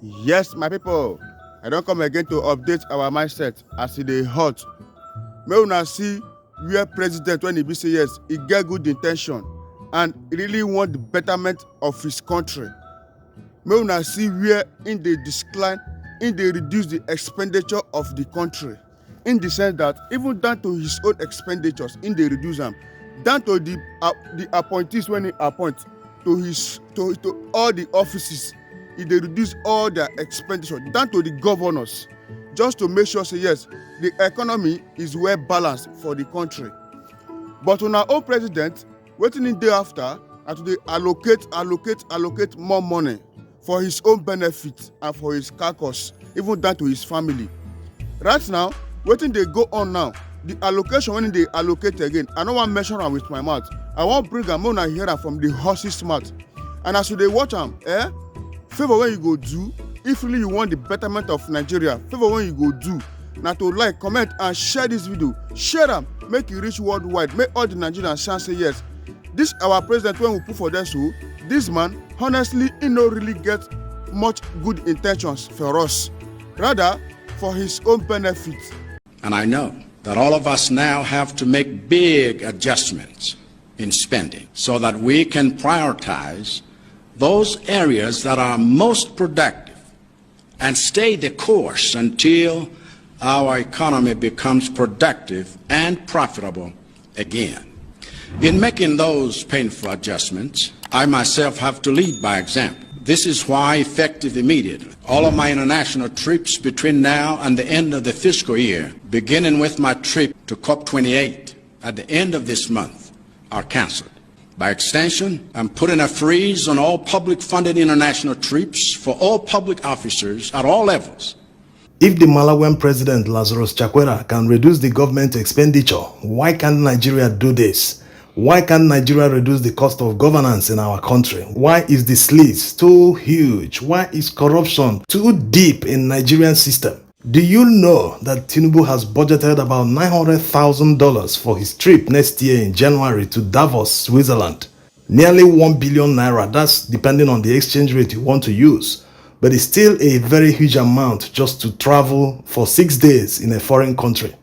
Yes, my people, I don't come again to update our mindset as e dey hot. Make una see where president when he be say yes, he get good intention and he really want the betterment of his country. Make una see where in dey decline, in dey reduce the expenditure of the country. In the sense that even down to his own expenditures, in dey reduce them, down to the appointees when he appoint to all the offices. They reduce all their expenditure down to the governors, just to make sure say yes, the economy is well balanced for the country. But on our own president, wetin him dey after na to dey allocate more money for his own benefit and for his caucus, even down to his family. Right now, wetin dey go on now, the allocation when dey allocate again, I no wan mention am with my mouth. I wan bring am make una hear am from the horse's mouth. And as you dey watch am, favor wey you go do if really you want the betterment of Nigeria, favor wey you go do na to like, comment and share this video. Share am make e reach worldwide, make all the Nigerians chance say yes, this our president wey we put for there, so this man honestly he no really get much good intentions for us, rather for his own benefit. And I know that all of us now have to make big adjustments in spending so that we can prioritize those areas that are most productive and stay the course until our economy becomes productive and profitable again. In making those painful adjustments, I myself have to lead by example. This is why, effective immediately, all of my international trips between now and the end of the fiscal year, beginning with my trip to COP28 at the end of this month, are canceled. By extension, I'm putting a freeze on all public-funded international trips for all public officers at all levels. If the Malawian president Lazarus Chakwera can reduce the government expenditure, why can't Nigeria do this? Why can't Nigeria reduce the cost of governance in our country? Why is the sleaze too huge? Why is corruption too deep in Nigerian system? Do you know that Tinubu has budgeted about $900,000 for his trip next year in January to Davos, Switzerland? Nearly 1 billion naira, that's depending on the exchange rate you want to use. But it's still a very huge amount just to travel for 6 days in a foreign country.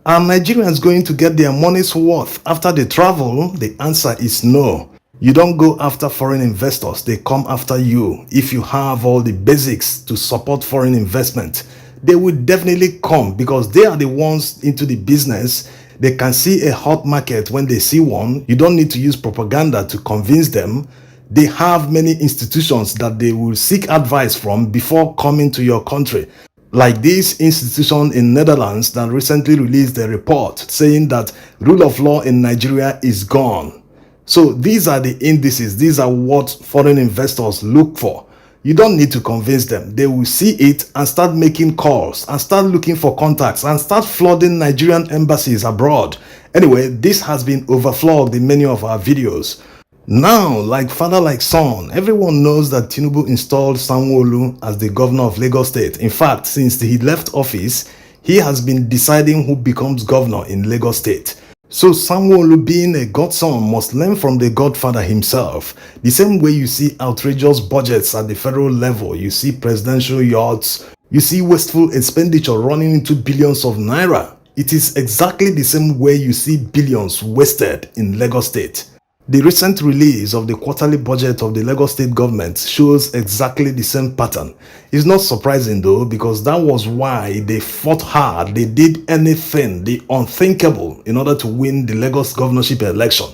Are Nigerians going to get their money's worth after they travel? The answer is no. You don't go after foreign investors, they come after you. If you have all the basics to support foreign investment, they will definitely come because they are the ones into the business. They can see a hot market when they see one. You don't need to use propaganda to convince them. They have many institutions that they will seek advice from before coming to your country. Like this institution in Netherlands that recently released a report saying that rule of law in Nigeria is gone. So these are the indices. These are what foreign investors look for. You don't need to convince them. They will see it and start making calls and start looking for contacts and start flooding Nigerian embassies abroad. Anyway, this has been overflowed in many of our videos. Now, like father like son, everyone knows that Tinubu installed Sanwo-Olu as the governor of Lagos State. In fact, since he left office, he has been deciding who becomes governor in Lagos State. So Sanwo-Olu, being a godson, must learn from the godfather himself. The same way you see outrageous budgets at the federal level, you see presidential yachts, you see wasteful expenditure running into billions of naira. It is exactly the same way you see billions wasted in Lagos State. The recent release of the quarterly budget of the Lagos State government shows exactly the same pattern. It's not surprising though, because that was why they fought hard. They did anything, the unthinkable, in order to win the Lagos governorship election.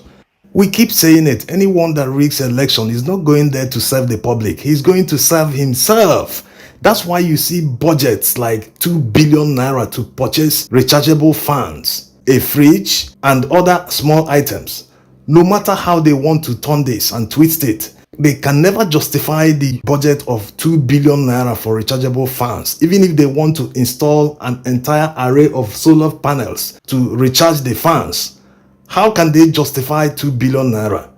We keep saying it, anyone that rigs election is not going there to serve the public. He's going to serve himself. That's why you see budgets like 2 billion naira to purchase rechargeable fans, a fridge, and other small items. No matter how they want to turn this and twist it, they can never justify the budget of 2 billion naira for rechargeable fans, even if they want to install an entire array of solar panels to recharge the fans. How can they justify 2 billion naira?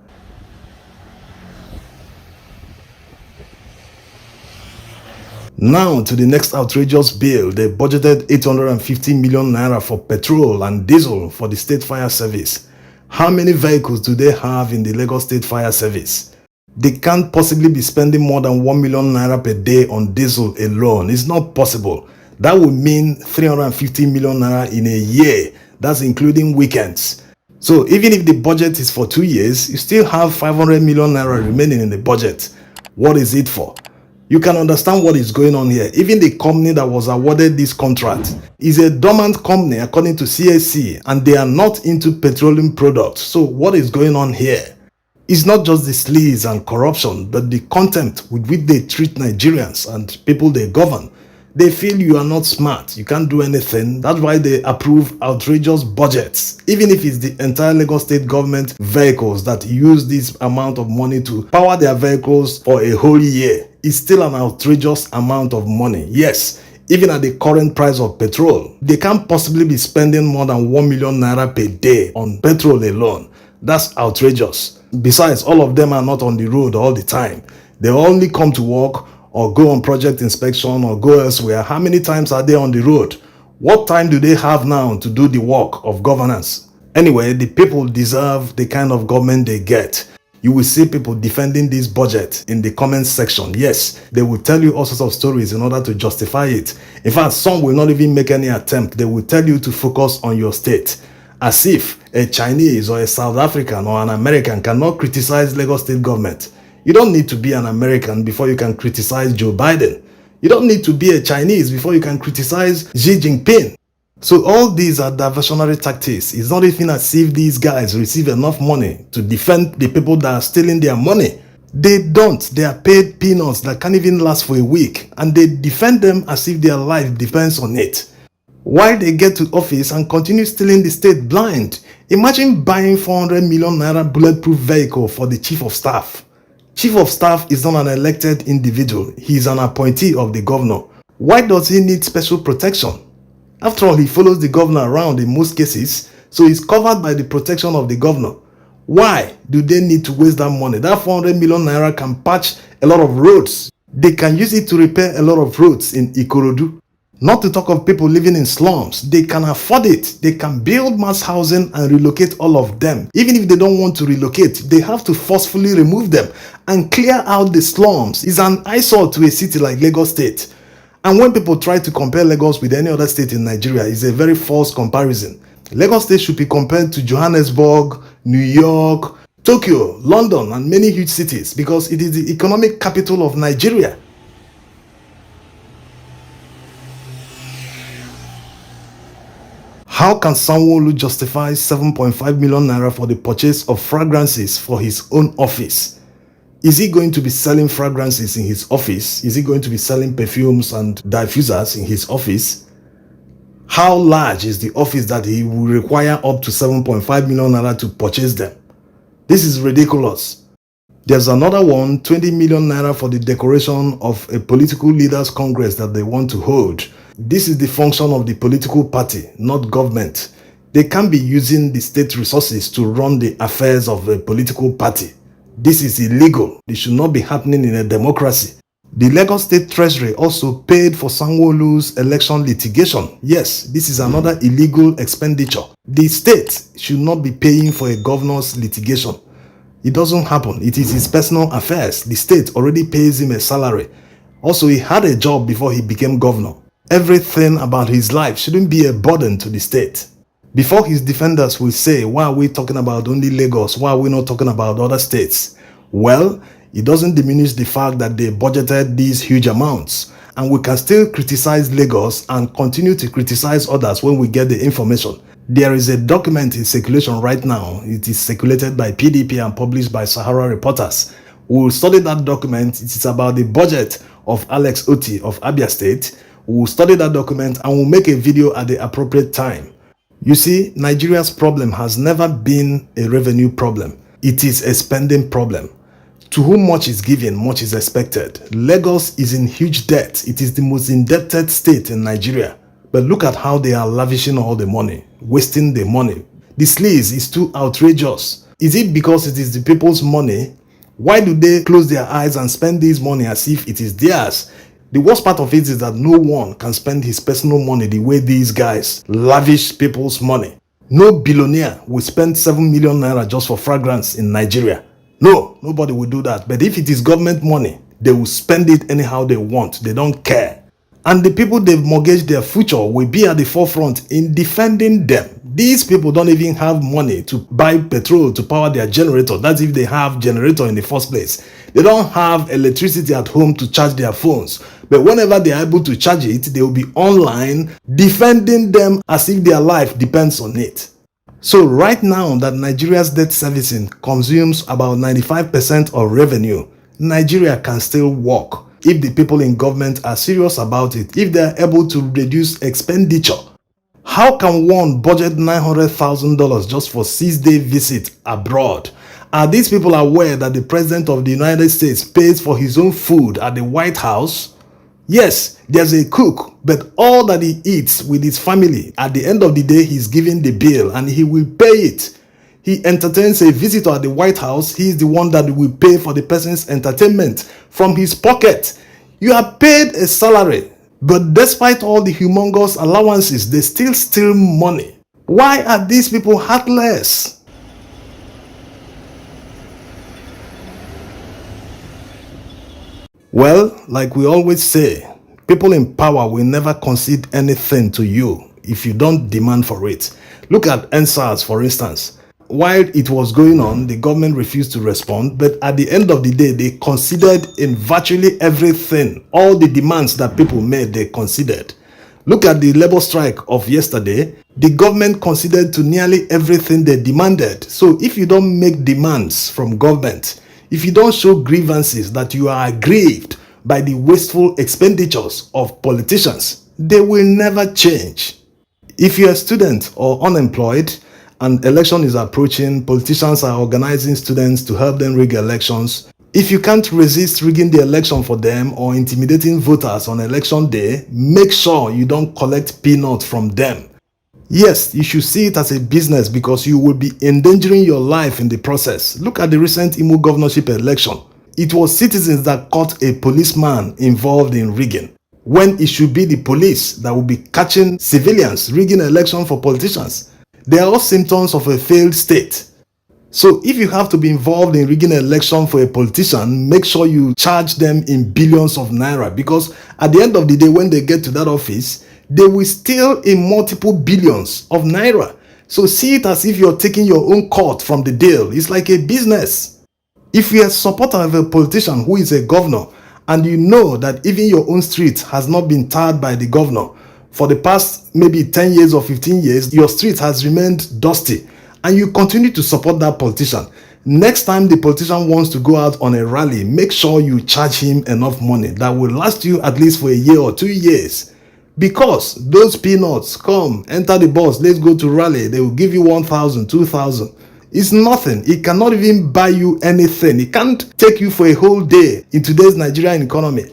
Now to the next outrageous bill. They budgeted 850 million naira for petrol and diesel for the state fire service. How many vehicles do they have in the Lagos State Fire Service? They can't possibly be spending more than 1 million naira per day on diesel alone. It's not possible. That would mean 350 million naira in a year. That's including weekends. So even if the budget is for 2 years, you still have 500 million naira remaining in the budget. What is it for? You can understand what is going on here. Even the company that was awarded this contract is a dormant company according to CAC, and they are not into petroleum products. So what is going on here? It's not just the sleaze and corruption, but the contempt with which they treat Nigerians and people they govern. They feel you are not smart, you can't do anything. That's why they approve outrageous budgets. Even if it's the entire Lagos state government vehicles that use this amount of money to power their vehicles for a whole year, it's still an outrageous amount of money. Yes, even at the current price of petrol, they can't possibly be spending more than 1 million naira per day on petrol alone. That's outrageous. Besides, all of them are not on the road all the time. They only come to work or go on project inspection or go elsewhere. How many times are they on the road? What time do they have now to do the work of governance? Anyway, the people deserve the kind of government they get. You will see people defending this budget in the comment section. Yes, they will tell you all sorts of stories in order to justify it. In fact, some will not even make any attempt. They will tell you to focus on your state, as if a Chinese or a South African or an American cannot criticize Lagos state government. You don't need to be an American before you can criticize Joe Biden. You don't need to be a Chinese before you can criticize Xi Jinping. So all these are diversionary tactics. It's not even as if these guys receive enough money to defend the people that are stealing their money. They don't. They are paid peanuts that can't even last for a week, and they defend them as if their life depends on it. Why they get to office and continue stealing the state blind? Imagine buying 400 million naira bulletproof vehicle for the chief of staff. Chief of staff is not an elected individual. He is an appointee of the governor. Why does he need special protection? After all, he follows the governor around in most cases, so he's covered by the protection of the governor. Why do they need to waste that money? That 400 million naira can patch a lot of roads. They can use it to repair a lot of roads in Ikorodu. Not to talk of people living in slums. They can afford it. They can build mass housing and relocate all of them. Even if they don't want to relocate, they have to forcefully remove them and clear out the slums. It's an eyesore to a city like Lagos State. And when people try to compare Lagos with any other state in Nigeria, it's a very false comparison. Lagos State should be compared to Johannesburg, New York, Tokyo, London, and many huge cities because it is the economic capital of Nigeria. How can Sanwo-Olu justify 7.5 million naira for the purchase of fragrances for his own office? Is he going to be selling fragrances in his office? Is he going to be selling perfumes and diffusers in his office? How large is the office that he will require up to 7.5 million naira to purchase them? This is ridiculous. There's another one, 20 million naira for the decoration of a political leaders' congress that they want to hold. This is the function of the political party, not government. They can't be using the state resources to run the affairs of a political party. This is illegal. This should not be happening in a democracy. The Lagos State Treasury also paid for Sanwo-Olu's election litigation. Yes, this is another illegal expenditure. The state should not be paying for a governor's litigation. It doesn't happen. It is his personal affairs. The state already pays him a salary. Also, he had a job before he became governor. Everything about his life shouldn't be a burden to the state. Before his defenders will say, why are we talking about only Lagos? Why are we not talking about other states? Well, it doesn't diminish the fact that they budgeted these huge amounts. And we can still criticize Lagos and continue to criticize others when we get the information. There is a document in circulation right now. It is circulated by PDP and published by Sahara Reporters. We will study that document. It is about the budget of Alex Oti of Abia State. We will study that document and we'll make a video at the appropriate time. You see, Nigeria's problem has never been a revenue problem. It is a spending problem. To whom much is given, much is expected. Lagos is in huge debt. It is the most indebted state in Nigeria. But look at how they are lavishing all the money, wasting the money. The sleaze is too outrageous. Is it because it is the people's money? Why do they close their eyes and spend this money as if it is theirs? The worst part of it is that no one can spend his personal money the way these guys lavish people's money. No billionaire will spend 7 million naira just for fragrance in Nigeria. No, nobody will do that. But if it is government money, they will spend it anyhow they want. They don't care. And the people they've mortgaged their future will be at the forefront in defending them. These people don't even have money to buy petrol to power their generator. That's if they have generator in the first place. They don't have electricity at home to charge their phones. But whenever they are able to charge it, they will be online defending them as if their life depends on it. So right now that Nigeria's debt servicing consumes about 95% of revenue, Nigeria can still work if the people in government are serious about it, if they are able to reduce expenditure. How can one budget $900,000 just for 6-day visit abroad? Are these people aware that the President of the United States pays for his own food at the White House? Yes, there's a cook, but all that he eats with his family, at the end of the day, he's giving the bill and he will pay it. He entertains a visitor at the White House. He is the one that will pay for the person's entertainment from his pocket. You are paid a salary, but despite all the humongous allowances, they still steal money. Why are these people heartless? Well, like we always say, people in power will never concede anything to you if you don't demand for it. Look at NSAS, for instance. While it was going on, the government refused to respond, but at the end of the day, they considered in virtually everything. All the demands that people made, they considered. Look at the labor strike of yesterday. The government considered to nearly everything they demanded. So if you don't make demands from government, if you don't show grievances that you are aggrieved by the wasteful expenditures of politicians, they will never change. If you're a student or unemployed, and election is approaching, politicians are organizing students to help them rig elections. If you can't resist rigging the election for them or intimidating voters on election day, make sure you don't collect peanuts from them. Yes, you should see it as a business because you will be endangering your life in the process. Look at the recent Imo governorship election. It was citizens that caught a policeman involved in rigging, when it should be the police that will be catching civilians rigging election for politicians. They are all symptoms of a failed state. So if you have to be involved in rigging an election for a politician, make sure you charge them in billions of naira, because at the end of the day, when they get to that office, they will steal in multiple billions of naira. So see it as if you're taking your own cut from the deal. It's like a business. If you're a supporter of a politician who is a governor, and you know that even your own street has not been tarred by the governor, for the past maybe 10 years or 15 years, your street has remained dusty, and you continue to support that politician. Next time the politician wants to go out on a rally, make sure you charge him enough money that will last you at least for a year or 2 years. Because those peanuts, come, enter the bus, let's go to rally, they will give you 1,000, 2,000. It's nothing. It cannot even buy you anything. It can't take you for a whole day in today's Nigerian economy.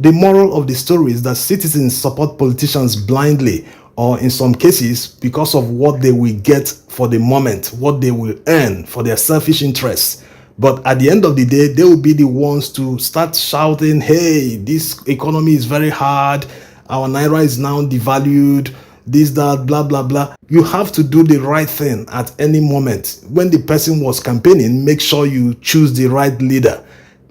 The moral of the story is that citizens support politicians blindly, or in some cases because of what they will get for the moment, what they will earn for their selfish interests. But at the end of the day, they will be the ones to start shouting, hey, this economy is very hard, our naira is now devalued, this, that, blah, blah, blah. You have to do the right thing at any moment. When the person was campaigning, make sure you choose the right leader.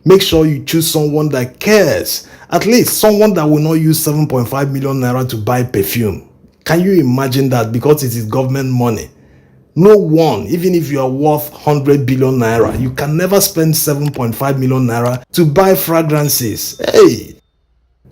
Make sure you choose someone that cares. At least someone that will not use 7.5 million naira to buy perfume. Can you imagine that? Because it is government money. No one, even if you are worth 100 billion naira, you can never spend 7.5 million naira to buy fragrances. Hey!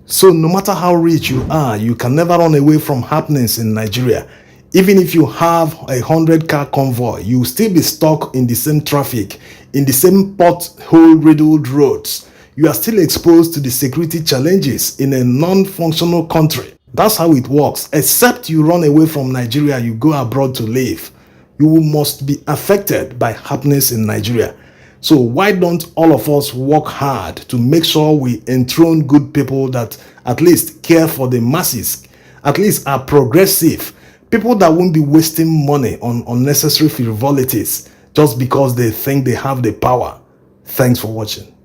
So no matter how rich you are, you can never run away from happenings in Nigeria. Even if you have a 100-car convoy, you will still be stuck in the same traffic, in the same pothole-riddled roads. You are still exposed to the security challenges in a non-functional country. That's how it works. Except you run away from Nigeria, you go abroad to live. You must be affected by happenings in Nigeria. So why don't all of us work hard to make sure we enthrone good people that at least care for the masses, at least are progressive, people that won't be wasting money on unnecessary frivolities just because they think they have the power. Thanks for watching.